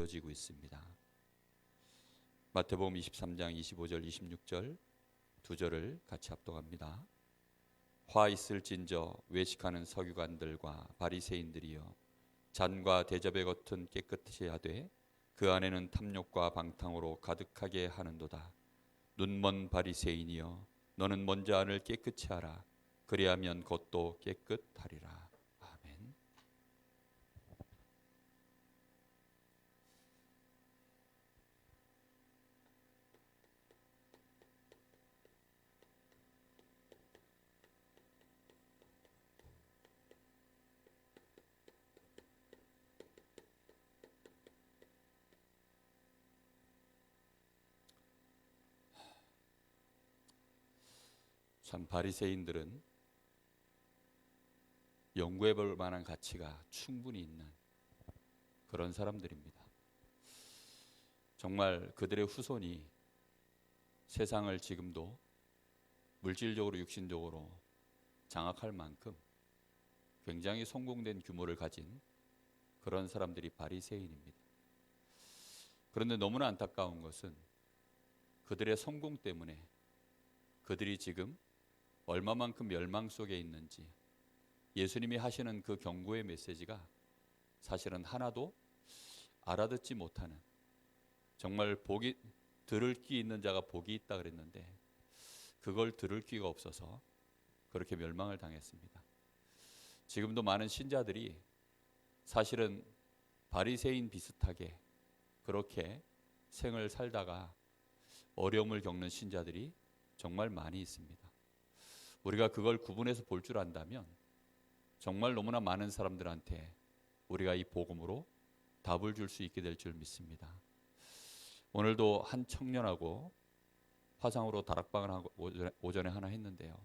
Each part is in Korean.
되어지고 있습니다. 마태복음 23장 25절 26절 두 절을 같이 합독합니다. 화 있을진저 외식하는 서기관들과 바리새인들이여, 잔과 대접의 겉은 깨끗이 하되 그 안에는 탐욕과 방탕으로 가득하게 하는도다. 눈먼 바리새인이여, 너는 먼저 안을 깨끗이 하라. 그리하면 겉도 깨끗하리라. 아멘. 참 바리새인들은 연구해 볼 만한 가치가 충분히 있는 그런 사람들입니다. 정말 그들의 후손이 세상을 지금도 물질적으로 육신적으로 장악할 만큼 굉장히 성공된 규모를 가진 그런 사람들이 바리새인입니다. 그런데 너무나 안타까운 것은 그들의 성공 때문에 그들이 지금 얼마만큼 멸망 속에 있는지 예수님이 하시는 그 경고의 메시지가 사실은 하나도 알아듣지 못하는, 정말 복이 들을 귀 있는 자가 복이 있다 그랬는데 그걸 들을 귀가 없어서 그렇게 멸망을 당했습니다. 지금도 많은 신자들이 사실은 바리새인 비슷하게 그렇게 생을 살다가 어려움을 겪는 신자들이 정말 많이 있습니다. 우리가 그걸 구분해서 볼 줄 안다면 정말 너무나 많은 사람들한테 우리가 이 복음으로 답을 줄 수 있게 될 줄 믿습니다. 오늘도 한 청년하고 화상으로 다락방을 하고 오전에 하나 했는데요.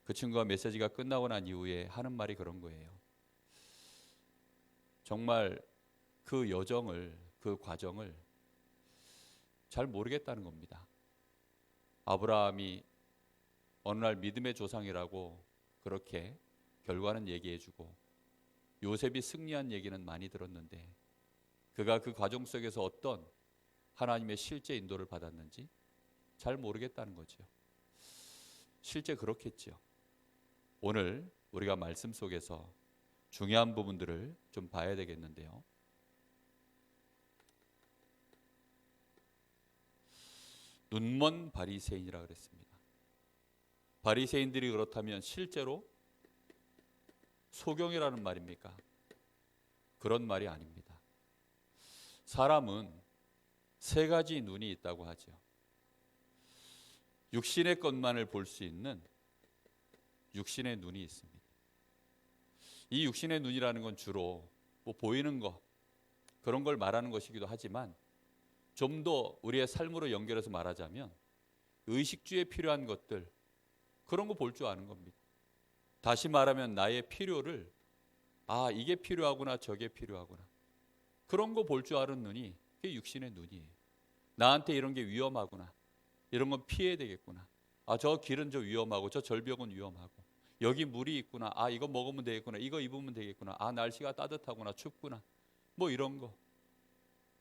그 친구가 메시지가 끝나고 난 이후에 하는 말이 그런 거예요. 정말 그 여정을, 그 과정을 잘 모르겠다는 겁니다. 아브라함이 어느 날 믿음의 조상이라고 그렇게 결과는 얘기해주고 요셉이 승리한 얘기는 많이 들었는데 그가 그 과정 속에서 어떤 하나님의 실제 인도를 받았는지 잘 모르겠다는 거죠. 실제 그렇겠죠. 오늘 우리가 말씀 속에서 중요한 부분들을 좀 봐야 되겠는데요. 눈먼 바리새인이라 그랬습니다. 바리새인들이 그렇다면 실제로 소경이라는 말입니까? 그런 말이 아닙니다. 사람은 세 가지 눈이 있다고 하죠. 육신의 것만을 볼 수 있는 육신의 눈이 있습니다. 이 육신의 눈이라는 건 주로 뭐 보이는 것, 그런 걸 말하는 것이기도 하지만 좀 더 우리의 삶으로 연결해서 말하자면 의식주에 필요한 것들, 그런 거 볼 줄 아는 겁니다. 다시 말하면 나의 필요를, 이게 필요하구나, 저게 필요하구나, 그런 거 볼 줄 아는 눈이 그게 육신의 눈이에요. 나한테 이런 게 위험하구나, 이런 건 피해야 되겠구나, 저 길은 저 위험하고 저 절벽은 위험하고 여기 물이 있구나, 이거 먹으면 되겠구나, 이거 입으면 되겠구나, 날씨가 따뜻하구나, 춥구나, 뭐 이런 거,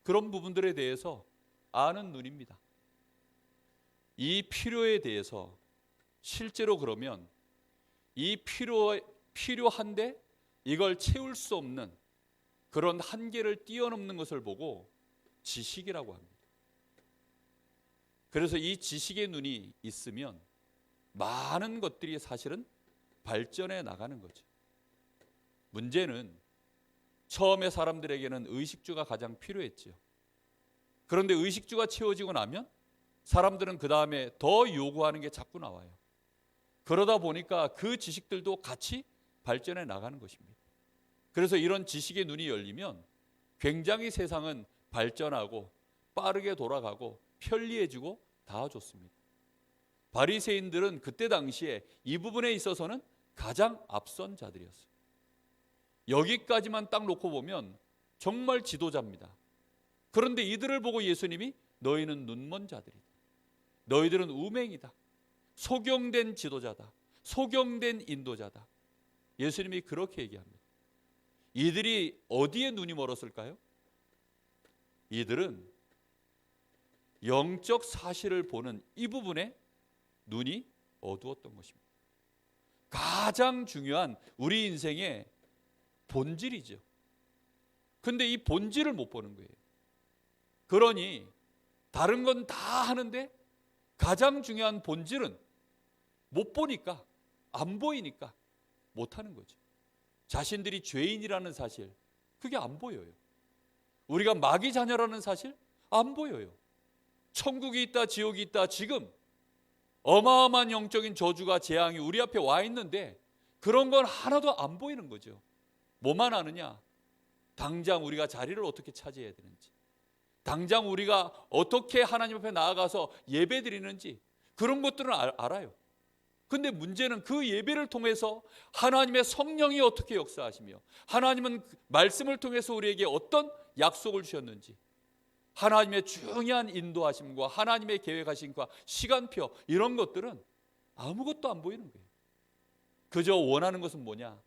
그런 부분들에 대해서 아는 눈입니다. 이 필요에 대해서 실제로 그러면 이 필요한데 이걸 채울 수 없는 그런 한계를 뛰어넘는 것을 보고 지식이라고 합니다. 그래서 이 지식의 눈이 있으면 많은 것들이 사실은 발전해 나가는 거죠. 문제는 처음에 사람들에게는 의식주가 가장 필요했죠. 그런데 의식주가 채워지고 나면 사람들은 그 다음에 더 요구하는 게 자꾸 나와요. 그러다 보니까 그 지식들도 같이 발전해 나가는 것입니다. 그래서 이런 지식의 눈이 열리면 굉장히 세상은 발전하고 빠르게 돌아가고 편리해지고 다 좋습니다. 바리새인들은 그때 당시에 이 부분에 있어서는 가장 앞선 자들이었어요. 여기까지만 딱 놓고 보면 정말 지도자입니다. 그런데 이들을 보고 예수님이 너희는 눈먼 자들이다, 너희들은 우맹이다, 소경된 지도자다, 소경된 인도자다, 예수님이 그렇게 얘기합니다. 이들이 어디에 눈이 멀었을까요? 이들은 영적 사실을 보는 이 부분에 눈이 어두웠던 것입니다. 가장 중요한 우리 인생의 본질이죠. 근데 이 본질을 못 보는 거예요. 그러니 다른 건 다 하는데 가장 중요한 본질은 못 보니까, 안 보이니까 못 하는 거죠. 자신들이 죄인이라는 사실, 그게 안 보여요. 우리가 마귀 자녀라는 사실 안 보여요. 천국이 있다, 지옥이 있다, 지금 어마어마한 영적인 저주가, 재앙이 우리 앞에 와 있는데 그런 건 하나도 안 보이는 거죠. 뭐만 아느냐? 당장 우리가 자리를 어떻게 차지해야 되는지, 당장 우리가 어떻게 하나님 앞에 나아가서 예배 드리는지, 그런 것들은 알아요. 근데 문제는 그 예배를 통해서 하나님의 성령이 어떻게 역사하시며, 하나님은 말씀을 통해서 우리에게 어떤 약속을 주셨는지, 하나님의 중요한 인도하심과 하나님의 계획하심과 시간표, 이런 것들은 아무것도 안 보이는 거예요. 그저 원하는 것은 뭐냐?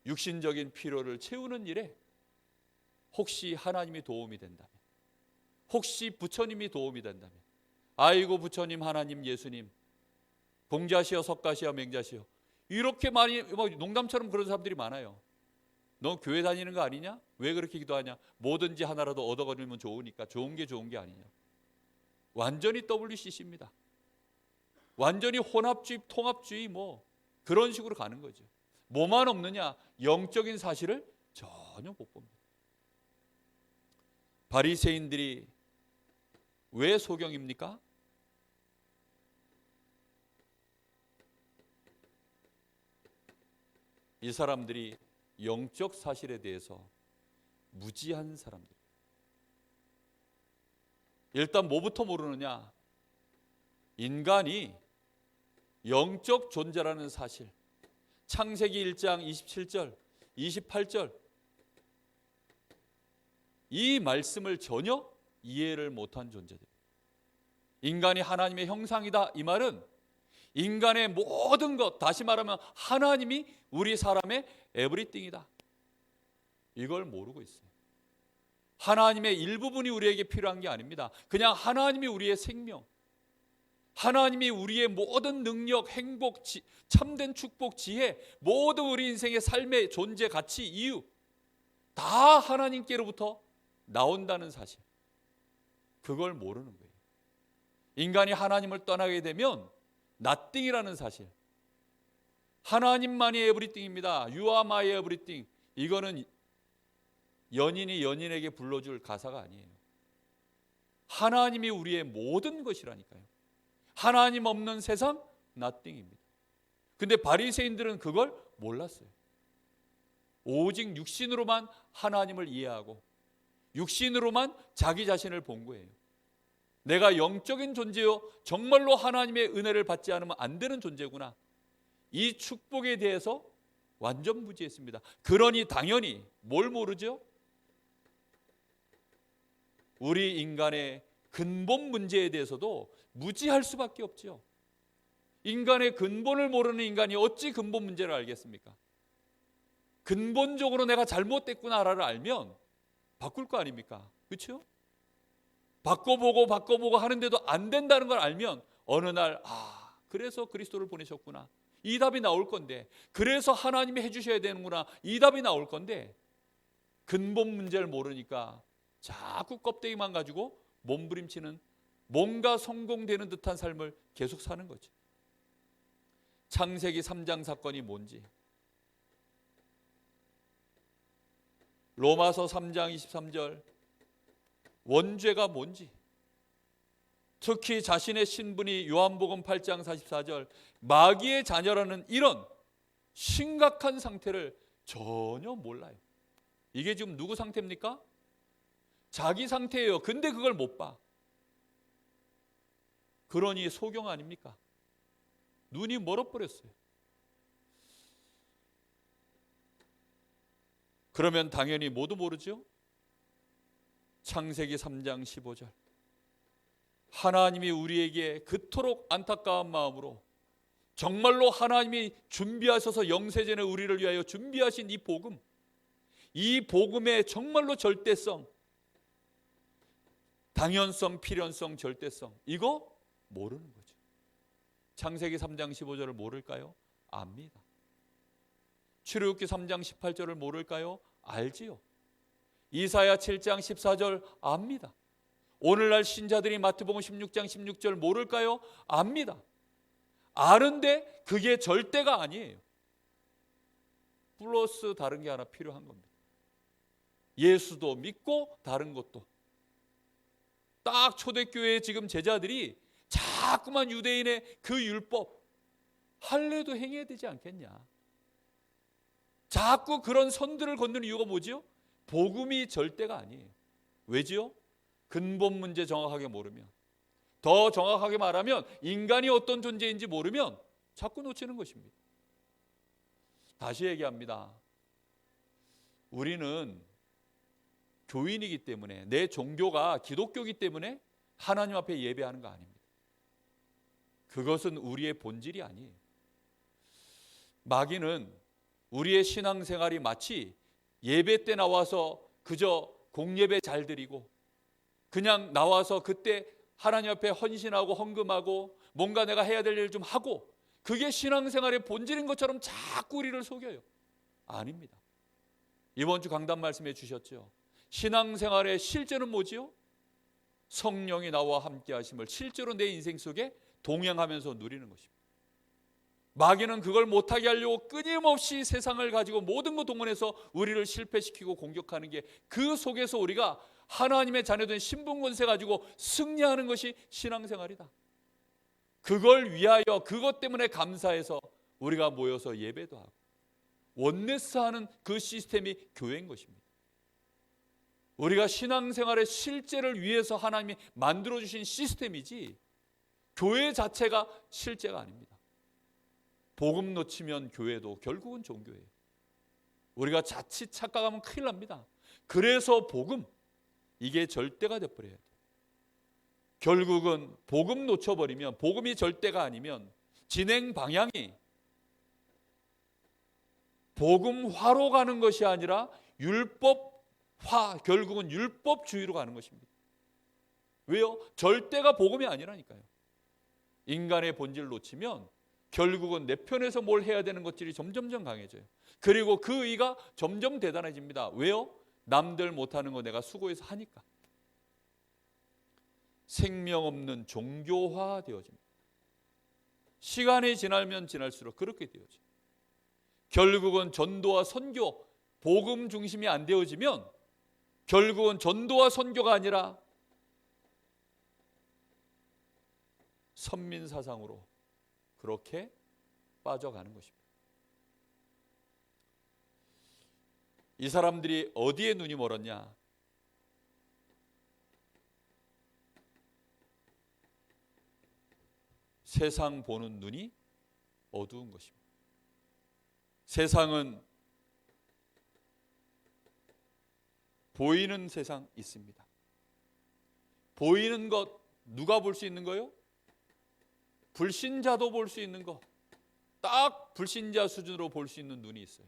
육신적인 필요를 채우는 일에 혹시 하나님이 도움이 된다면, 혹시 부처님이 도움이 된다면, 아이고 부처님, 하나님, 예수님, 공자시여 석가시여 맹자시여, 이렇게 많이 농담처럼 그런 사람들이 많아요. 너 교회 다니는 거 아니냐? 왜 그렇게 기도하냐? 뭐든지 하나라도 얻어거리면 좋으니까. 좋은 게 아니냐? 완전히 WCC입니다. 완전히 혼합주의, 통합주의, 그런 식으로 가는 거죠. 뭐만 없느냐? 영적인 사실을 전혀 못 봅니다. 바리새인들이 왜 소경입니까? 이 사람들이 영적 사실에 대해서 무지한 사람들. 일단 뭐부터 모르느냐? 인간이 영적 존재라는 사실. 창세기 1장 27절, 28절, 이 말씀을 전혀 이해를 못한 존재들. 인간이 하나님의 형상이다, 이 말은 인간의 모든 것, 다시 말하면 하나님이 우리 사람의 에브리띵이다, 이걸 모르고 있어요. 하나님의 일부분이 우리에게 필요한 게 아닙니다. 그냥 하나님이 우리의 생명, 하나님이 우리의 모든 능력, 행복, 참된 축복, 지혜, 모든 우리 인생의 삶의 존재, 가치, 이유 다 하나님께로부터 나온다는 사실, 그걸 모르는 거예요. 인간이 하나님을 떠나게 되면 nothing이라는 사실, 하나님만이 에브리띵입니다. You are my everything. 이거는 연인이 연인에게 불러줄 가사가 아니에요. 하나님이 우리의 모든 것이라니까요. 하나님 없는 세상 nothing입니다. 근데 바리새인들은 그걸 몰랐어요. 오직 육신으로만 하나님을 이해하고 육신으로만 자기 자신을 본 거예요. 내가 영적인 존재요, 정말로 하나님의 은혜를 받지 않으면 안 되는 존재구나, 이 축복에 대해서 완전 무지했습니다. 그러니 당연히 뭘 모르죠? 우리 인간의 근본 문제에 대해서도 무지할 수밖에 없죠. 인간의 근본을 모르는 인간이 어찌 근본 문제를 알겠습니까? 근본적으로 내가 잘못됐구나를 알면 바꿀 거 아닙니까? 그렇죠? 바꿔보고 하는데도 안 된다는 걸 알면 어느 날 그래서 그리스도를 보내셨구나, 이 답이 나올 건데, 그래서 하나님이 해주셔야 되는구나, 이 답이 나올 건데, 근본 문제를 모르니까 자꾸 껍데기만 가지고 몸부림치는, 뭔가 성공되는 듯한 삶을 계속 사는 거죠. 창세기 3장 사건이 뭔지, 로마서 3장 23절 원죄가 뭔지, 특히 자신의 신분이 요한복음 8장 44절 마귀의 자녀라는 이런 심각한 상태를 전혀 몰라요. 이게 지금 누구 상태입니까? 자기 상태예요. 근데 그걸 못 봐. 그러니 소경 아닙니까? 눈이 멀어버렸어요. 그러면 당연히 모두 모르죠? 창세기 3장 15절 하나님이 우리에게 그토록 안타까운 마음으로 정말로 하나님이 준비하셔서 영세전에 우리를 위하여 준비하신 이 복음, 이 복음의 정말로 절대성, 당연성, 필연성, 절대성, 이거 모르는 거죠. 창세기 3장 15절을 모를까요? 압니다. 출애굽기 3장 18절을 모를까요? 알지요. 이사야 7장 14절 압니다. 오늘날 신자들이 마태복음 16장 16절 모를까요? 압니다. 아는데 그게 절대가 아니에요. 플러스 다른 게 하나 필요한 겁니다. 예수도 믿고 다른 것도. 딱 초대교회의 지금 제자들이 자꾸만 유대인의 그 율법 할례도 행해야 되지 않겠냐. 자꾸 그런 선들을 걷는 이유가 뭐지요? 복음이 절대가 아니에요. 왜지요? 근본 문제 정확하게 모르면, 더 정확하게 말하면 인간이 어떤 존재인지 모르면 자꾸 놓치는 것입니다. 다시 얘기합니다. 우리는 교인이기 때문에, 내 종교가 기독교이기 때문에 하나님 앞에 예배하는 거 아닙니다. 그것은 우리의 본질이 아니에요. 마귀는 우리의 신앙생활이 마치 예배 때 나와서 그저 공예배 잘 드리고 그냥 나와서 그때 하나님 앞에 헌신하고 헌금하고 뭔가 내가 해야 될 일 좀 하고 그게 신앙생활의 본질인 것처럼 자꾸 우리를 속여요. 아닙니다. 이번 주 강단 말씀해 주셨죠. 신앙생활의 실제는 뭐지요? 성령이 나와 함께 하심을 실제로 내 인생 속에 동행하면서 누리는 것입니다. 마귀는 그걸 못하게 하려고 끊임없이 세상을 가지고 모든 것 동원해서 우리를 실패시키고 공격하는 게, 그 속에서 우리가 하나님의 자녀된 신분권세 가지고 승리하는 것이 신앙생활이다. 그걸 위하여, 그것 때문에 감사해서 우리가 모여서 예배도 하고 원네스하는 그 시스템이 교회인 것입니다. 우리가 신앙생활의 실제를 위해서 하나님이 만들어주신 시스템이지 교회 자체가 실제가 아닙니다. 복음 놓치면 교회도 결국은 종교예요. 우리가 자칫 착각하면 큰일 납니다. 그래서 복음, 이게 절대가 돼버려야 돼요. 결국은 복음 놓쳐버리면, 복음이 절대가 아니면 진행 방향이 복음화로 가는 것이 아니라 율법화, 결국은 율법주의로 가는 것입니다. 왜요? 절대가 복음이 아니라니까요. 인간의 본질을 놓치면 결국은 내 편에서 뭘 해야 되는 것들이 점점점 강해져요. 그리고 그 의가 점점 대단해집니다. 왜요? 남들 못하는 거 내가 수고해서 하니까. 생명 없는 종교화 되어집니다. 시간이 지나면 지날수록 그렇게 되어져요. 결국은 전도와 선교, 복음 중심이 안 되어지면 결국은 전도와 선교가 아니라 선민사상으로 그렇게 빠져가는 것입니다. 이 사람들이 어디에 눈이 멀었냐? 세상 보는 눈이 어두운 것입니다. 세상은 보이는 세상 있습니다. 보이는 것 누가 볼 수 있는 거요? 불신자도 볼 수 있는 거. 딱 불신자 수준으로 볼 수 있는 눈이 있어요.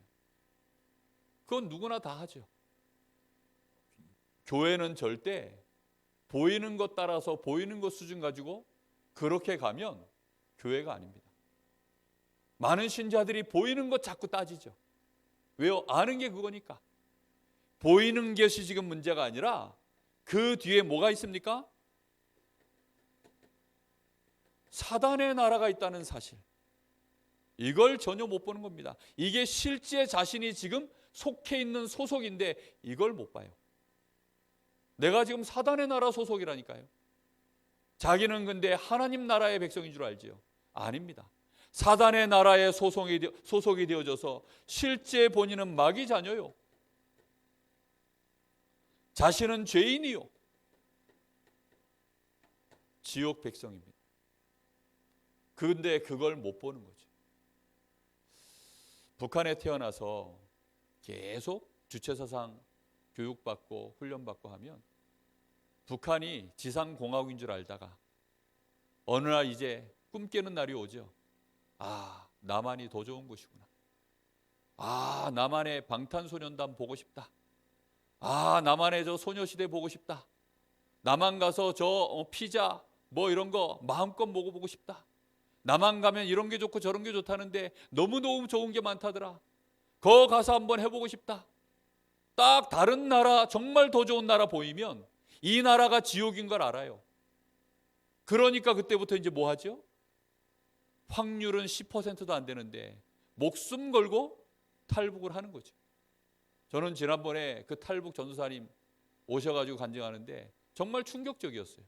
그건 누구나 다 하죠. 교회는 절대 보이는 것 따라서 보이는 것 수준 가지고 그렇게 가면 교회가 아닙니다. 많은 신자들이 보이는 것 자꾸 따지죠. 왜요? 아는 게 그거니까. 보이는 것이 지금 문제가 아니라 그 뒤에 뭐가 있습니까? 사단의 나라가 있다는 사실. 이걸 전혀 못 보는 겁니다. 이게 실제 자신이 지금 속해 있는 소속인데 이걸 못 봐요. 내가 지금 사단의 나라 소속이라니까요. 자기는 근데 하나님 나라의 백성인 줄 알지요? 아닙니다. 사단의 나라에 소속이 되어져서 실제 본인은 마귀 자녀요. 자신은 죄인이요. 지옥 백성입니다. 그런데 그걸 못 보는 거죠. 북한에 태어나서 계속 주체사상 교육받고 훈련받고 하면 북한이 지상공화국인 줄 알다가 어느 날 이제 꿈 깨는 날이 오죠. 아, 남한이 더 좋은 곳이구나. 아, 남한의 방탄소년단 보고 싶다. 아, 남한의 저 소녀시대 보고 싶다. 나만 가서 저 피자 뭐 이런 거 마음껏 먹어보고 싶다. 나만 가면 이런 게 좋고 저런 게 좋다는데 너무너무 좋은 게 많다더라. 거 가서 한번 해보고 싶다. 딱 다른 나라, 정말 더 좋은 나라 보이면 이 나라가 지옥인 걸 알아요. 그러니까 그때부터 이제 뭐 하죠? 확률은 10%도 안 되는데 목숨 걸고 탈북을 하는 거죠. 저는 지난번에 그 탈북 전도사님 오셔가지고 간증하는데 정말 충격적이었어요.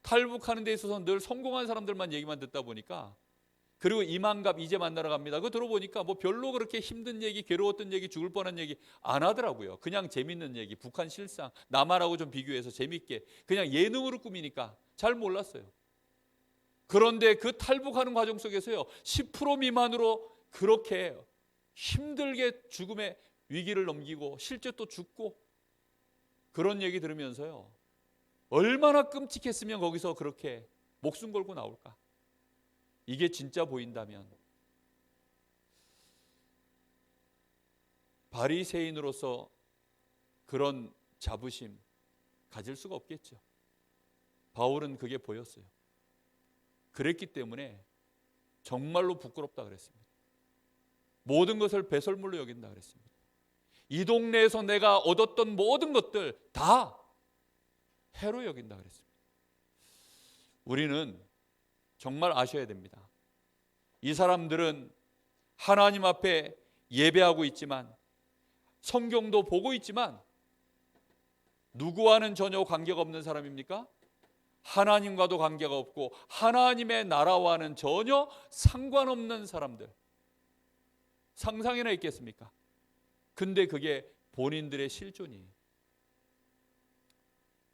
탈북하는 데 있어서 늘 성공한 사람들만 얘기만 듣다 보니까, 그리고 이만갑 이제 만나러 갑니다. 그거 들어보니까 뭐 별로 그렇게 힘든 얘기, 괴로웠던 얘기, 죽을 뻔한 얘기 안 하더라고요. 그냥 재밌는 얘기, 북한 실상, 남한하고 좀 비교해서 재밌게 그냥 예능으로 꾸미니까 잘 몰랐어요. 그런데 그 탈북하는 과정 속에서요, 10% 미만으로 그렇게 힘들게 죽음의 위기를 넘기고 실제 또 죽고, 그런 얘기 들으면서요, 얼마나 끔찍했으면 거기서 그렇게 목숨 걸고 나올까. 이게 진짜 보인다면 바리새인으로서 그런 자부심 가질 수가 없겠죠. 바울은 그게 보였어요. 그랬기 때문에 정말로 부끄럽다 그랬습니다. 모든 것을 배설물로 여긴다 그랬습니다. 이 동네에서 내가 얻었던 모든 것들 다 해로 여긴다 그랬습니다. 우리는 정말 아셔야 됩니다. 이 사람들은 하나님 앞에 예배하고 있지만, 성경도 보고 있지만 누구와는 전혀 관계가 없는 사람입니까? 하나님과도 관계가 없고 하나님의 나라와는 전혀 상관없는 사람들. 상상이나 있겠습니까? 근데 그게 본인들의 실존이에요.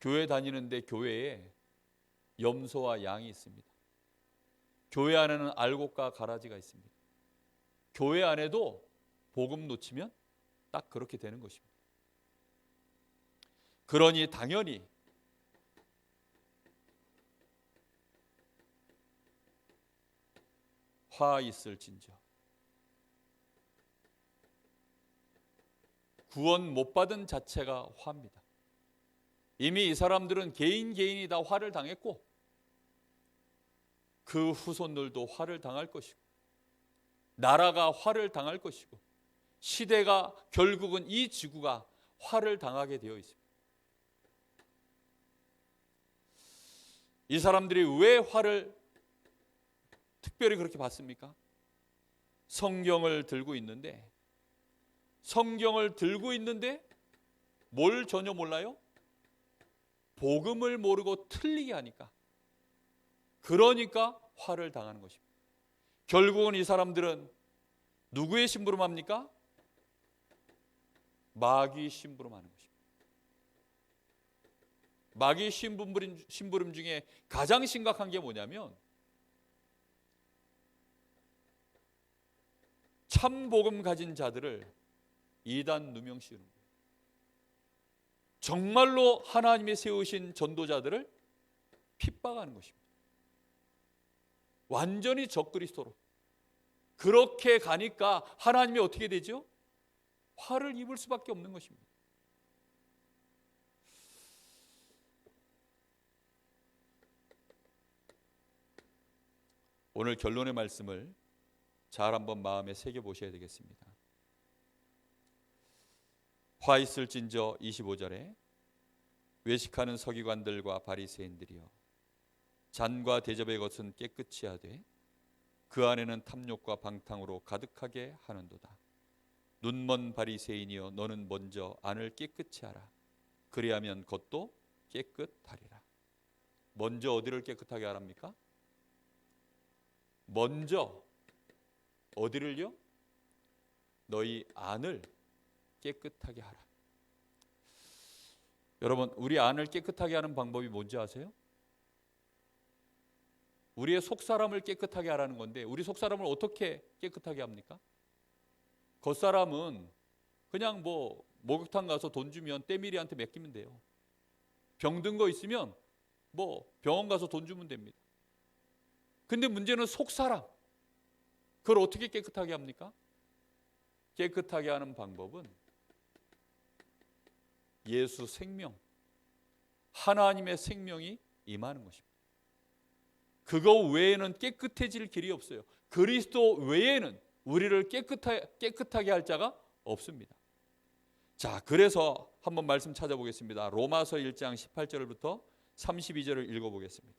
교회 다니는데 교회에 염소와 양이 있습니다. 교회 안에는 알곡과 가라지가 있습니다. 교회 안에도 복음 놓치면 딱 그렇게 되는 것입니다. 그러니 당연히 화 있을진저. 구원 못 받은 자체가 화입니다. 이미 이 사람들은 개인이 다 화를 당했고 그 후손들도 화를 당할 것이고 나라가 화를 당할 것이고 시대가, 결국은 이 지구가 화를 당하게 되어 있습니다. 이 사람들이 왜 화를 특별히 그렇게 받습니까? 성경을 들고 있는데 뭘 전혀 몰라요? 복음을 모르고 틀리게 하니까. 그러니까 화를 당하는 것입니다. 결국은 이 사람들은 누구의 심부름합니까? 마귀 심부름하는 것입니다. 마귀 심부름 중에 가장 심각한 게 뭐냐면 참 복음 가진 자들을 이단 누명 씌우는 거예요. 정말로 하나님이 세우신 전도자들을 핍박하는 것입니다. 완전히 적그리스도로. 그렇게 가니까 하나님이 어떻게 되죠? 화를 입을 수밖에 없는 것입니다. 오늘 결론의 말씀을 잘 한번 마음에 새겨 보셔야 되겠습니다. 화 있을진저 25절에 외식하는 서기관들과 바리새인들이여 잔과 대접의 것은 깨끗이 하되 그 안에는 탐욕과 방탕으로 가득하게 하는도다. 눈먼 바리새인이여 너는 먼저 안을 깨끗이 하라. 그리하면 겉도 깨끗하리라. 먼저 어디를 깨끗하게 하랍니까? 먼저 어디를요? 너희 안을 깨끗하게 하라. 여러분, 우리 안을 깨끗하게 하는 방법이 뭔지 아세요? 우리의 속사람을 깨끗하게 하라는 건데, 우리 속사람을 어떻게 깨끗하게 합니까? 겉사람은 그냥 뭐 목욕탕 가서 돈 주면 때밀이한테 맡기면 돼요. 병든 거 있으면 뭐 병원 가서 돈 주면 됩니다. 근데 문제는 속사람, 그걸 어떻게 깨끗하게 합니까? 깨끗하게 하는 방법은 예수 생명, 하나님의 생명이 임하는 것입니다. 그거 외에는 깨끗해질 길이 없어요. 그리스도 외에는 우리를 깨끗하게 할 자가 없습니다. 자, 그래서 한번 말씀 찾아보겠습니다. 로마서 1장 18절부터 32절을 읽어보겠습니다.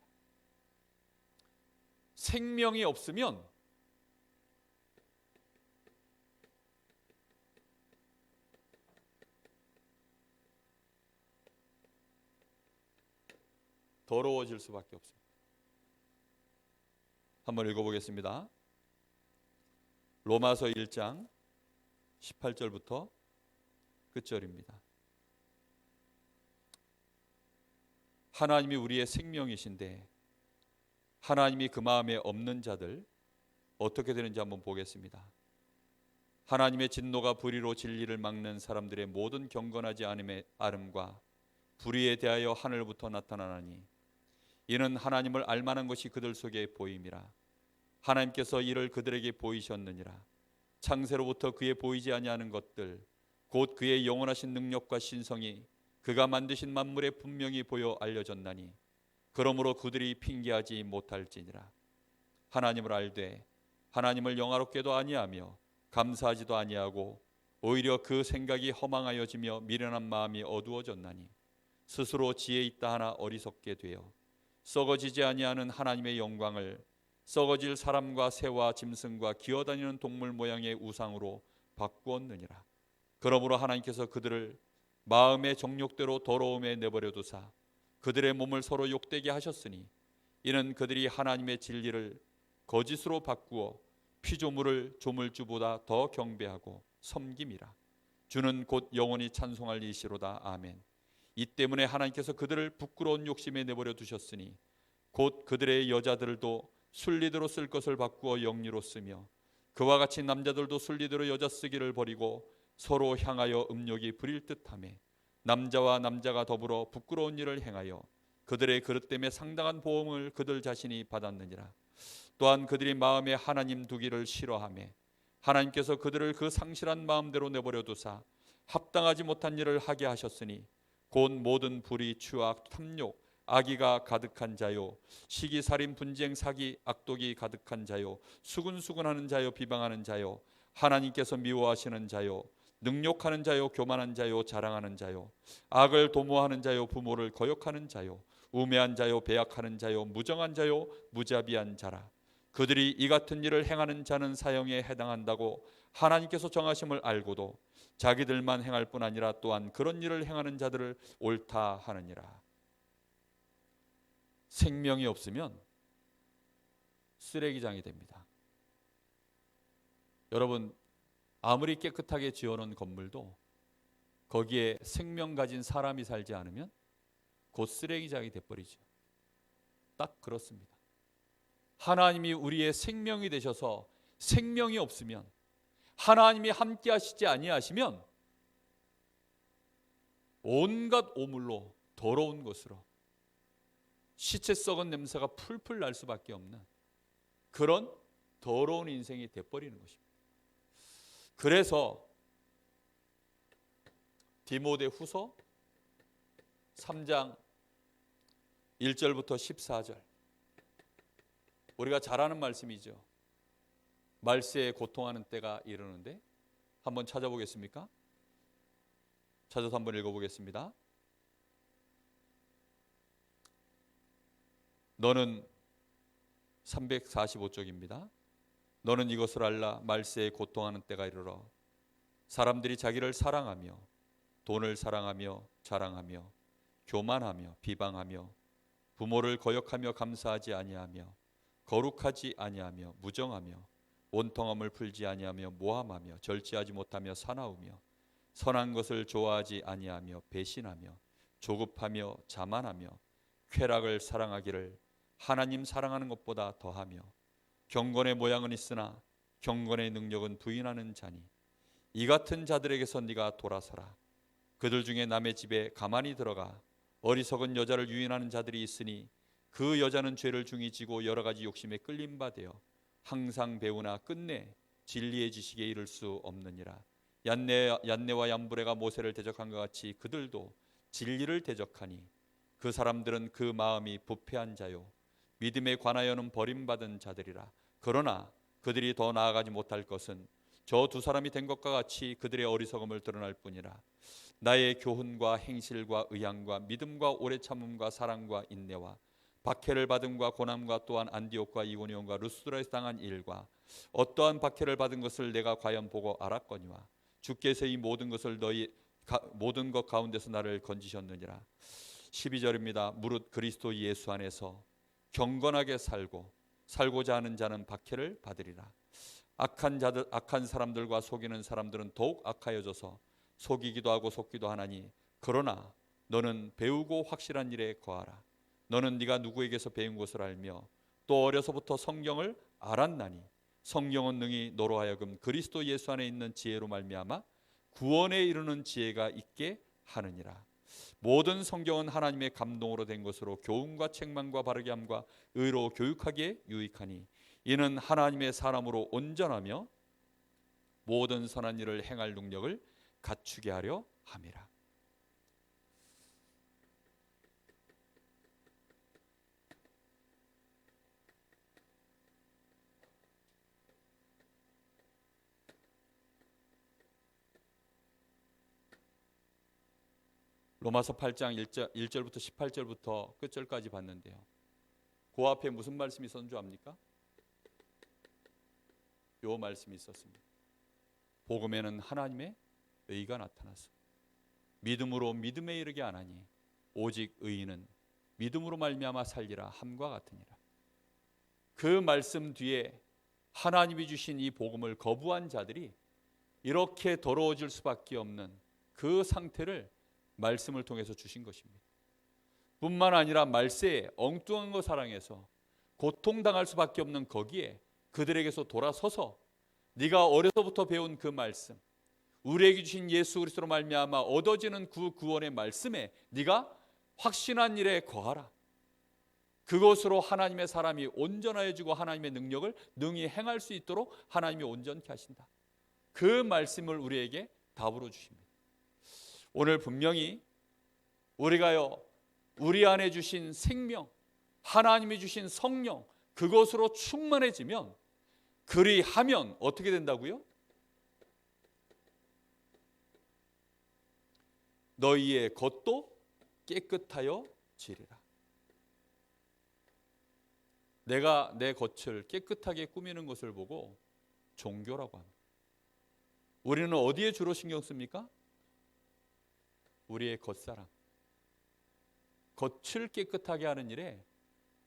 생명이 없으면 더러워질 수밖에 없습니다. 한번 읽어보겠습니다. 로마서 1장 18절부터 끝절입니다. 하나님이 우리의 생명이신데 하나님이 그 마음에 없는 자들 어떻게 되는지 한번 보겠습니다. 하나님의 진노가 불의로 진리를 막는 사람들의 모든 경건하지 않음의 아름과 불의에 대하여 하늘부터 나타나나니 이는 하나님을 알만한 것이 그들 속에 보임이라. 하나님께서 이를 그들에게 보이셨느니라. 창세로부터 그의 보이지 아니하는 것들 곧 그의 영원하신 능력과 신성이 그가 만드신 만물에 분명히 보여 알려졌나니 그러므로 그들이 핑계하지 못할지니라. 하나님을 알되 하나님을 영화롭게도 아니하며 감사하지도 아니하고 오히려 그 생각이 허망하여지며 미련한 마음이 어두워졌나니 스스로 지혜 있다 하나 어리석게 되어 썩어지지 아니하는 하나님의 영광을 썩어질 사람과 새와 짐승과 기어다니는 동물 모양의 우상으로 바꾸었느니라. 그러므로 하나님께서 그들을 마음의 정욕대로 더러움에 내버려 두사 그들의 몸을 서로 욕되게 하셨으니 이는 그들이 하나님의 진리를 거짓으로 바꾸어 피조물을 조물주보다 더 경배하고 섬김이라. 주는 곧 영원히 찬송할 이시로다. 아멘. 이 때문에 하나님께서 그들을 부끄러운 욕심에 내버려 두셨으니 곧 그들의 여자들도 순리대로 쓸 것을 바꾸어 영리로 쓰며 그와 같이 남자들도 순리대로 여자 쓰기를 버리고 서로 향하여 음욕이 부릴 듯하며 남자와 남자가 더불어 부끄러운 일을 행하여 그들의 그릇 때문에 상당한 보응을 그들 자신이 받았느니라. 또한 그들이 마음에 하나님 두기를 싫어하며 하나님께서 그들을 그 상실한 마음대로 내버려 두사 합당하지 못한 일을 하게 하셨으니 곧 모든 불의, 추악, 탐욕, 악의가 가득한 자요 시기살인, 분쟁, 사기, 악독이 가득한 자요 수군수군하는 자요 비방하는 자요 하나님께서 미워하시는 자요 능욕하는 자요 교만한 자요 자랑하는 자요 악을 도모하는 자요 부모를 거역하는 자요 우매한 자요 배약하는 자요 무정한 자요 무자비한 자라. 그들이 이 같은 일을 행하는 자는 사형에 해당한다고 하나님께서 정하심을 알고도 자기들만 행할 뿐 아니라 또한 그런 일을 행하는 자들을 옳다 하느니라. 생명이 없으면 쓰레기장이 됩니다. 여러분, 아무리 깨끗하게 지어놓은 건물도 거기에 생명 가진 사람이 살지 않으면 곧 쓰레기장이 돼버리죠. 딱 그렇습니다. 하나님이 우리의 생명이 되셔서 생명이 없으면, 하나님이 함께 하시지 아니하시면 온갖 오물로 더러운 것으로 시체 썩은 냄새가 풀풀 날 수밖에 없는 그런 더러운 인생이 돼버리는 것입니다. 그래서 디모데 후서 3장 1절부터 14절, 우리가 잘 아는 말씀이죠. 말세에 고통하는 때가 이르는데 한번 찾아보겠습니까? 찾아서 한번 읽어보겠습니다. 너는 345쪽입니다. 너는 이것을 알라. 말세에 고통하는 때가 이르러 사람들이 자기를 사랑하며 돈을 사랑하며 자랑하며 교만하며 비방하며 부모를 거역하며 감사하지 아니하며 거룩하지 아니하며 무정하며 원통함을 풀지 아니하며 모함하며 절제하지 못하며 사나우며 선한 것을 좋아하지 아니하며 배신하며 조급하며 자만하며 쾌락을 사랑하기를 하나님 사랑하는 것보다 더하며 경건의 모양은 있으나 경건의 능력은 부인하는 자니 이 같은 자들에게서 네가 돌아서라. 그들 중에 남의 집에 가만히 들어가 어리석은 여자를 유인하는 자들이 있으니 그 여자는 죄를 중히 지고 여러 가지 욕심에 끌림 받되어 항상 배우나 끝내 진리의 지식에 이를 수 없느니라. 얀네와 얀브레가 모세를 대적한 것 같이 그들도 진리를 대적하니 그 사람들은 그 마음이 부패한 자요 믿음에 관하여는 버림받은 자들이라. 그러나 그들이 더 나아가지 못할 것은 저 두 사람이 된 것과 같이 그들의 어리석음을 드러날 뿐이라. 나의 교훈과 행실과 의향과 믿음과 오래 참음과 사랑과 인내와 박해를 받음과 고난과 또한 안디옥과 이고니온과 루스드라에서 당한 일과 어떠한 박해를 받은 것을 내가 과연 보고 알았거니와 주께서 이 모든 것을 모든 것 가운데서 나를 건지셨느니라. 12절입니다. 무릇 그리스도 예수 안에서 경건하게 살고자 하는 자는 박해를 받으리라. 악한 사람들과 속이는 사람들은 더욱 악하여져서 속이기도 하고 속기도 하나니 그러나 너는 배우고 확실한 일에 거하라. 너는 네가 누구에게서 배운 것을 알며 또 어려서부터 성경을 알았나니 성경은 능히 너로 하여금 그리스도 예수 안에 있는 지혜로 말미암아 구원에 이르는 지혜가 있게 하느니라. 모든 성경은 하나님의 감동으로 된 것으로 교훈과 책망과 바르게 함과 의로 교육하기에 유익하니 이는 하나님의 사람으로 온전하며 모든 선한 일을 행할 능력을 갖추게 하려 함이라. 로마서 8장 1절부터 18절부터 끝절까지 봤는데요. 그 앞에 무슨 말씀이 있었는 줄 압니까? 요 말씀이 있었습니다. 복음에는 하나님의 의가 나타났습니다. 믿음으로 믿음에 이르게 하나니 오직 의인은 믿음으로 말미암아 살리라 함과 같으니라. 그 말씀 뒤에 하나님이 주신 이 복음을 거부한 자들이 이렇게 더러워질 수밖에 없는 그 상태를 말씀을 통해서 주신 것입니다. 뿐만 아니라 말세에 엉뚱한 거 사랑해서 고통당할 수밖에 없는 거기에 그들에게서 돌아서서 네가 어려서부터 배운 그 말씀, 우리에게 주신 예수 그리스도로 말미암아 얻어지는 그 구원의 말씀에 네가 확신한 일에 거하라. 그것으로 하나님의 사람이 온전하여지고 하나님의 능력을 능히 행할 수 있도록 하나님이 온전케 하신다. 그 말씀을 우리에게 답으로 주십니다. 오늘 분명히 우리가요, 우리 안에 주신 생명, 하나님이 주신 성령, 그것으로 충만해지면 그리하면 어떻게 된다고요? 너희의 겉도 깨끗하여 지리라. 내가 내 겉을 깨끗하게 꾸미는 것을 보고 종교라고 합니다. 우리는 어디에 주로 신경 씁니까? 우리의 겉사람. 겉을 깨끗하게 하는 일에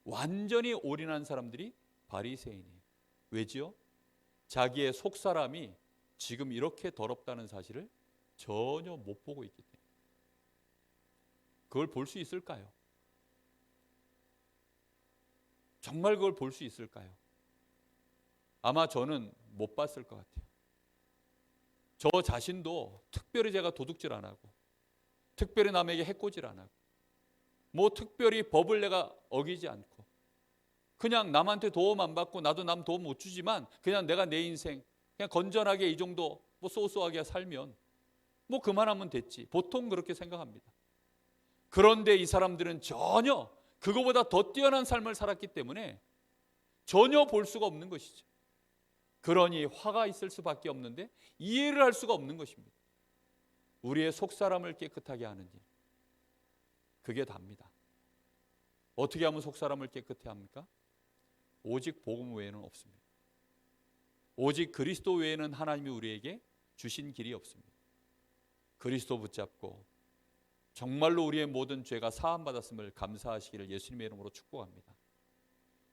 완전히 올인한 사람들이 바리새인이에요. 왜지요? 자기의 속사람이 지금 이렇게 더럽다는 사실을 전혀 못 보고 있기 때문에. 그걸 볼 수 있을까요? 정말 그걸 볼 수 있을까요? 아마 저는 못 봤을 것 같아요. 저 자신도 특별히 제가 도둑질 안 하고 특별히 남에게 해코지를 안 하고 뭐 특별히 법을 내가 어기지 않고 그냥 남한테 도움 안 받고 나도 남 도움 못 주지만 그냥 내가 내 인생 그냥 건전하게 이 정도 뭐 소소하게 살면 뭐 그만하면 됐지. 보통 그렇게 생각합니다. 그런데 이 사람들은 전혀 그거보다 더 뛰어난 삶을 살았기 때문에 전혀 볼 수가 없는 것이죠. 그러니 화가 있을 수밖에 없는데 이해를 할 수가 없는 것입니다. 우리의 속사람을 깨끗하게 하는 일, 그게 답니다. 어떻게 하면 속사람을 깨끗해 합니까? 오직 복음 외에는 없습니다. 오직 그리스도 외에는 하나님이 우리에게 주신 길이 없습니다. 그리스도 붙잡고 정말로 우리의 모든 죄가 사함받았음을 감사하시기를 예수님의 이름으로 축복합니다.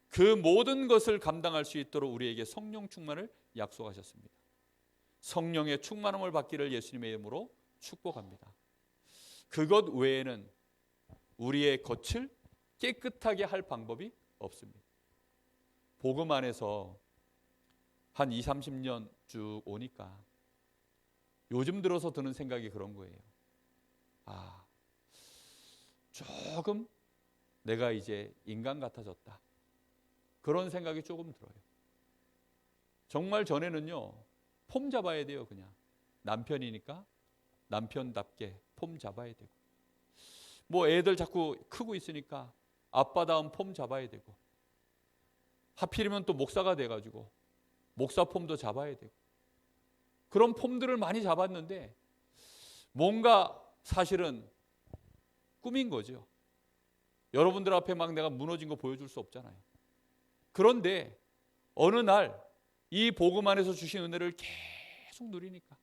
그 모든 것을 감당할 수 있도록 우리에게 성령 충만을 약속하셨습니다. 성령의 충만함을 받기를 예수님의 이름으로 축복합니다. 그것 외에는 우리의 겉을 깨끗하게 할 방법이 없습니다. 복음 안에서 한 20, 30년 쭉 오니까 요즘 들어서 드는 생각이 그런 거예요. 조금 내가 이제 인간 같아졌다. 그런 생각이 조금 들어요. 정말 전에는요, 폼 잡아야 돼요. 그냥 남편이니까 남편답게 폼 잡아야 되고 뭐 애들 자꾸 크고 있으니까 아빠 다음 폼 잡아야 되고, 하필이면 또 목사가 돼가지고 목사 폼도 잡아야 되고, 그런 폼들을 많이 잡았는데 뭔가 사실은 꿈인 거죠. 여러분들 앞에 막 내가 무너진 거 보여줄 수 없잖아요. 그런데 어느 날 이 복음 안에서 주신 은혜를 계속 누리니까,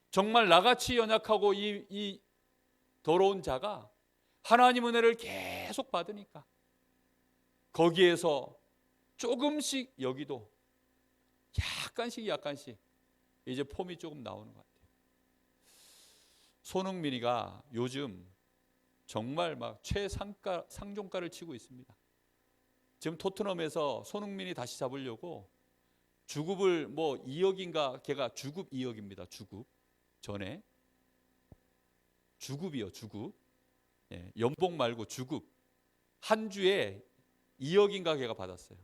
정말 나같이 연약하고 이 더러운 자가 하나님 은혜를 계속 받으니까 거기에서 조금씩 여기도 약간씩 이제 폼이 조금 나오는 것 같아요. 손흥민이가 요즘 정말 막 상종가를 치고 있습니다. 지금 토트넘에서 손흥민이 다시 잡으려고 주급을 뭐 2억인가, 걔가 주급 2억입니다. 주급 전에 주급이요, 주급. 예, 연봉 말고 주급. 한 주에 2억인가 걔가 받았어요.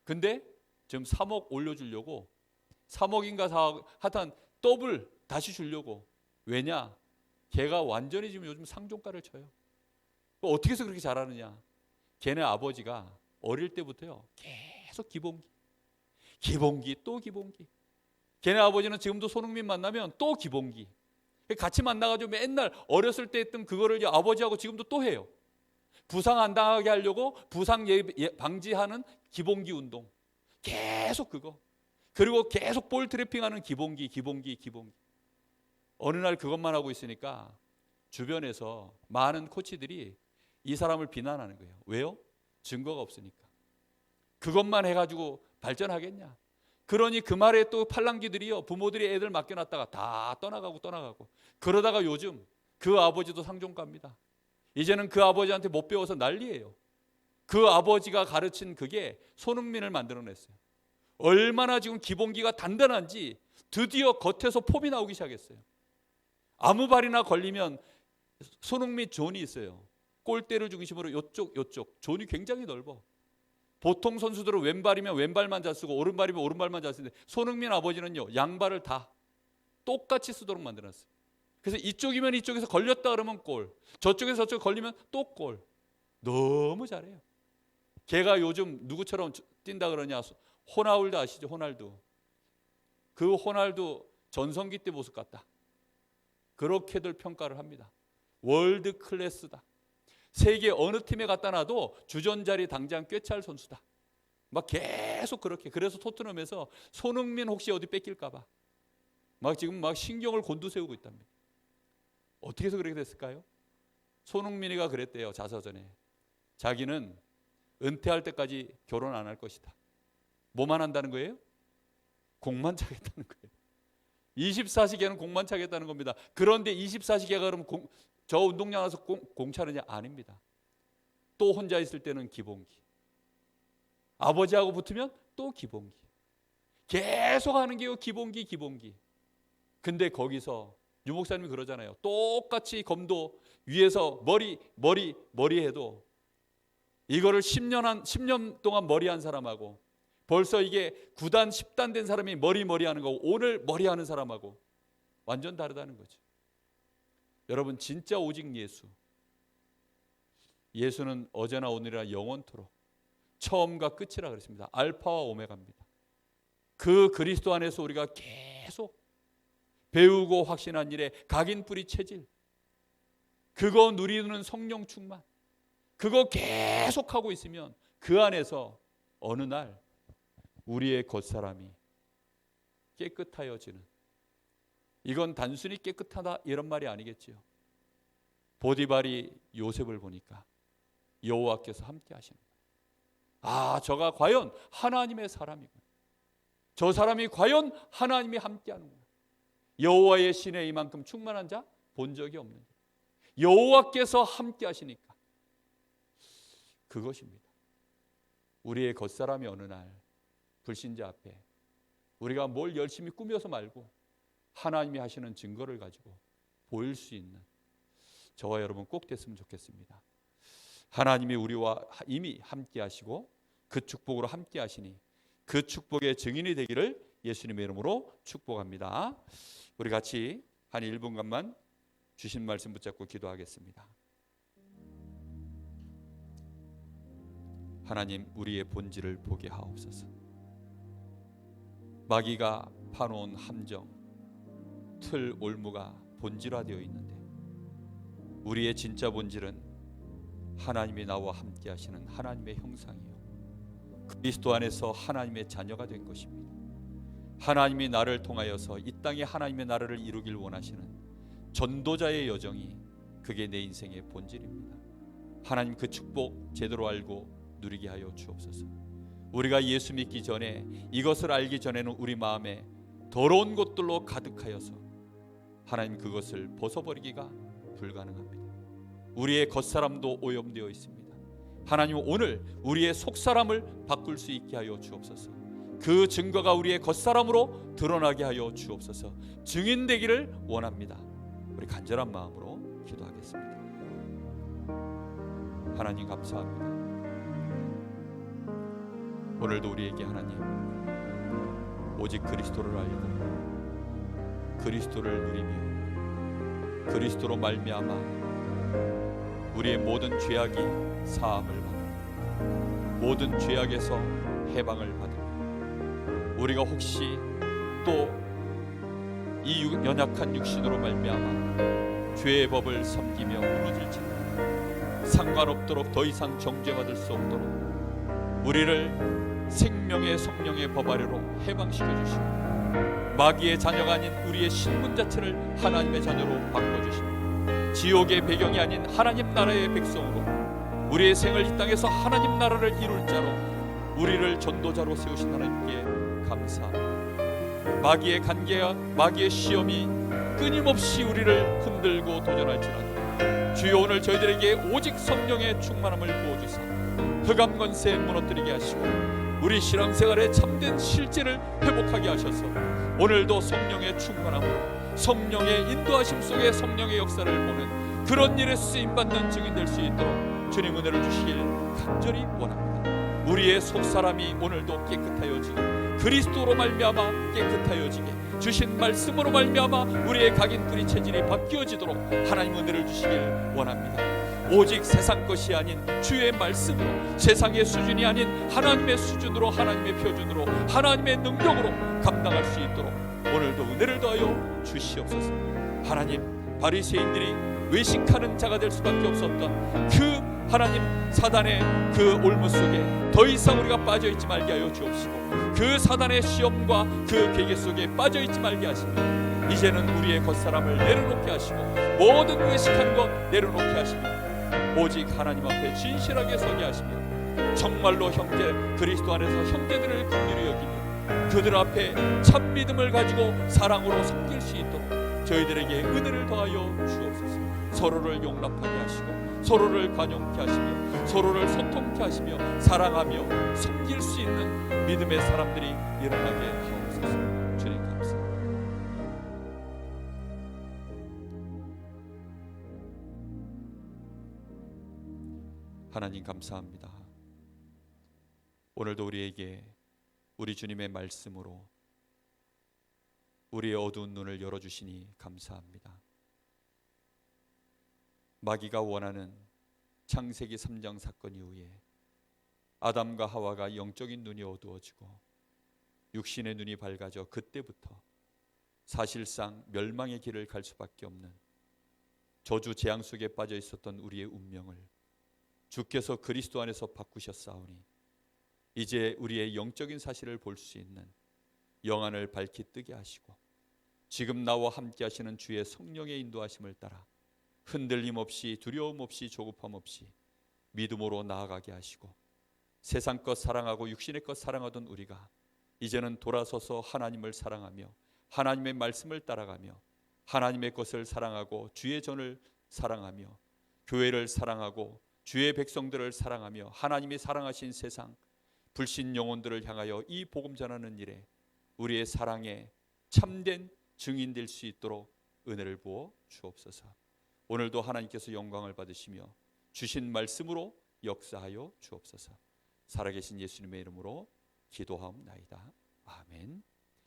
근데 지금 3억 올려주려고, 3억인가 4억, 하여튼 더블 다시 주려고. 왜냐? 걔가 완전히 지금 요즘 상종가를 쳐요. 어떻게 해서 그렇게 잘하느냐? 걔네 아버지가 어릴 때부터요 계속 기본기 또 기본기. 걔네 아버지는 지금도 손흥민 만나면 또 기본기. 같이 만나가지고 맨날 어렸을 때 했던 그거를 이제 아버지하고 지금도 또 해요. 부상 안 당하게 하려고 부상 방지하는 기본기 운동. 계속 그거. 그리고 계속 볼 트래핑하는 기본기. 어느 날 그것만 하고 있으니까 주변에서 많은 코치들이 이 사람을 비난하는 거예요. 왜요? 증거가 없으니까. 그것만 해가지고 발전하겠냐? 그러니 그 말에 또 팔랑귀들이요, 부모들이 애들 맡겨놨다가 다 떠나가고 그러다가 요즘 그 아버지도 상종가입니다. 이제는 그 아버지한테 못 배워서 난리예요. 그 아버지가 가르친 그게 손흥민을 만들어냈어요. 얼마나 지금 기본기가 단단한지 드디어 겉에서 폼이 나오기 시작했어요. 아무 발이나 걸리면 손흥민 존이 있어요. 골대를 중심으로 요쪽 존이 굉장히 넓어. 보통 선수들은 왼발이면 왼발만 잘 쓰고 오른발이면 오른발만 잘 쓰는데 손흥민 아버지는요 양발을 다 똑같이 쓰도록 만들었어요. 그래서 이쪽이면 이쪽에서 걸렸다 그러면 골, 저쪽에서 저쪽 걸리면 또 골. 너무 잘해요. 걔가 요즘 누구처럼 뛴다 그러냐? 호나울두 아시죠? 호날두. 그 호날두 전성기 때 모습 같다. 그렇게들 평가를 합니다. 월드 클래스다. 세계 어느 팀에 갖다 놔도 주전자리 당장 꿰찰 선수다. 막 계속 그렇게. 그래서 토트넘에서 손흥민 혹시 어디 뺏길까 봐 막 지금 막 신경을 곤두세우고 있답니다. 어떻게 해서 그렇게 됐을까요? 손흥민이가 그랬대요. 자서전에. 자기는 은퇴할 때까지 결혼 안 할 것이다. 뭐만 한다는 거예요? 공만 차겠다는 거예요. 24시계는 공만 차겠다는 겁니다. 그런데 24시계가 그러면 저 운동장 와서 공 차느냐? 아닙니다. 또 혼자 있을 때는 기본기. 아버지하고 붙으면 또 기본기. 계속 하는 게요 기본기. 근데 거기서 유 목사님이 그러잖아요. 똑같이 검도 위에서 머리 해도 이거를 10년 동안 머리한 사람하고 벌써 이게 9단 10단 된 사람이 머리 하는 거고 오늘 머리 하는 사람하고 완전 다르다는 거죠. 여러분 진짜 오직 예수는 어제나 오늘이나 영원토록 처음과 끝이라 그랬습니다. 알파와 오메가입니다. 그 그리스도 안에서 우리가 계속 배우고 확신한 일에 각인 뿌리 체질, 그거 누리는 성령 충만, 그거 계속하고 있으면 그 안에서 어느 날 우리의 겉사람이 깨끗하여지는, 이건 단순히 깨끗하다 이런 말이 아니겠지요. 보디발이 요셉을 보니까 여호와께서 함께 하시는 거예요. 아, 저가 과연 하나님의 사람이구나. 저 사람이 과연 하나님이 함께 하는구나. 여호와의 신에 이만큼 충만한 자 본 적이 없는데 여호와께서 함께 하시니까 그것입니다. 우리의 겉사람이 어느 날 불신자 앞에 우리가 뭘 열심히 꾸며서 말고 하나님이 하시는 증거를 가지고 보일 수 있는 저와 여러분 꼭 됐으면 좋겠습니다. 하나님이 우리와 이미 함께 하시고 그 축복으로 함께 하시니 그 축복의 증인이 되기를 예수님의 이름으로 축복합니다. 우리 같이 한 1분간만 주신 말씀 붙잡고 기도하겠습니다. 하나님, 우리의 본질을 보게 하옵소서. 마귀가 파놓은 함정, 틀, 올무가 본질화되어 있는데 우리의 진짜 본질은 하나님이 나와 함께 하시는 하나님의 형상이요, 그리스도 안에서 하나님의 자녀가 된 것입니다. 하나님이 나를 통하여서 이 땅에 하나님의 나라를 이루길 원하시는 전도자의 여정이, 그게 내 인생의 본질입니다. 하나님, 그 축복 제대로 알고 누리게 하여 주옵소서. 우리가 예수 믿기 전에, 이것을 알기 전에는 우리 마음에 더러운 것들로 가득하여서 하나님, 그것을 벗어버리기가 불가능합니다. 우리의 겉사람도 오염되어 있습니다. 하나님, 오늘 우리의 속사람을 바꿀 수 있게 하여 주옵소서. 그 증거가 우리의 겉사람으로 드러나게 하여 주옵소서. 증인되기를 원합니다. 우리 간절한 마음으로 기도하겠습니다. 하나님, 감사합니다. 오늘도 우리에게 하나님, 오직 그리스도를 알고 그리스도를 누리며 그리스도로 말미암아 우리의 모든 죄악이 사함을 받고 모든 죄악에서 해방을 받으며, 우리가 혹시 또 이 연약한 육신으로 말미암아 죄의 법을 섬기며 무너질지라도 상관없도록, 더 이상 정죄받을 수 없도록 우리를 생명의 성령의 법 아래로 해방시켜 주시고, 마귀의 자녀가 아닌 우리의 신분 자체를 하나님의 자녀로 바꿔주시고, 지옥의 배경이 아닌 하나님 나라의 백성으로 우리의 생을 이 땅에서 하나님 나라를 이룰 자로 우리를 전도자로 세우신 하나님께 감사합니다. 마귀의 간계와 마귀의 시험이 끊임없이 우리를 흔들고 도전할지라도 주여, 오늘 저희들에게 오직 성령의 충만함을 부어주사 흑암 권세 무너뜨리게 하시고 우리 신앙생활의 참된 실제를 회복하게 하셔서 오늘도 성령의 충만함으로 성령의 인도하심 속에 성령의 역사를 보는 그런 일에 쓰임받는 증인 될 수 있도록 주님 은혜를 주시길 간절히 원합니다. 우리의 속사람이 오늘도 깨끗하여지고 그리스도로 말미암아 깨끗하여지게, 주신 말씀으로 말미암아 우리의 각인 뿌리 체질이 바뀌어지도록 하나님 은혜를 주시길 원합니다. 오직 세상 것이 아닌 주의 말씀으로, 세상의 수준이 아닌 하나님의 수준으로, 하나님의 표준으로, 하나님의 능력으로 감당할 수 있도록 오늘도 은혜를 더하여 주시옵소서. 하나님, 바리새인들이 외식하는 자가 될 수밖에 없었던 그 하나님 사단의 그 올무 속에 더 이상 우리가 빠져있지 말게 하여 주옵시고, 그 사단의 시험과 그 계계 속에 빠져있지 말게 하시고, 이제는 우리의 겉사람을 내려놓게 하시고 모든 외식한 것 내려놓게 하시고 오직 하나님 앞에 진실하게 서게 하시며, 정말로 형제, 그리스도 안에서 형제들을 긍휼히 여기며 그들 앞에 참 믿음을 가지고 사랑으로 섬길 수 있도록 저희들에게 은혜를 더하여 주옵소서. 서로를 용납하게 하시고 서로를 관용케 하시며 서로를 소통케 하시며 사랑하며 섬길 수 있는 믿음의 사람들이 일어나게 하옵소서. 주님 감사합니다. 하나님 감사합니다. 오늘도 우리에게 우리 주님의 말씀으로 우리의 어두운 눈을 열어주시니 감사합니다. 마귀가 원하는 창세기 3장 사건 이후에 아담과 하와가 영적인 눈이 어두워지고 육신의 눈이 밝아져 그때부터 사실상 멸망의 길을 갈 수밖에 없는 저주 재앙 속에 빠져 있었던 우리의 운명을 주께서 그리스도 안에서 바꾸셨사오니 이제 우리의 영적인 사실을 볼 수 있는 영안을 밝히 뜨게 하시고 지금 나와 함께 하시는 주의 성령의 인도하심을 따라 흔들림 없이 두려움 없이 조급함 없이 믿음으로 나아가게 하시고 세상 것 사랑하고 육신의 것 사랑하던 우리가 이제는 돌아서서 하나님을 사랑하며 하나님의 말씀을 따라가며 하나님의 것을 사랑하고 주의 전을 사랑하며 교회를 사랑하고 주의 백성들을 사랑하며 하나님이 사랑하신 세상 불신 영혼들을 향하여 이 복음 전하는 일에 우리의 사랑에 참된 증인 될 수 있도록 은혜를 부어 주옵소서. 오늘도 하나님께서 영광을 받으시며 주신 말씀으로 역사하여 주옵소서. 살아계신 예수님의 이름으로 기도하옵나이다. 아멘.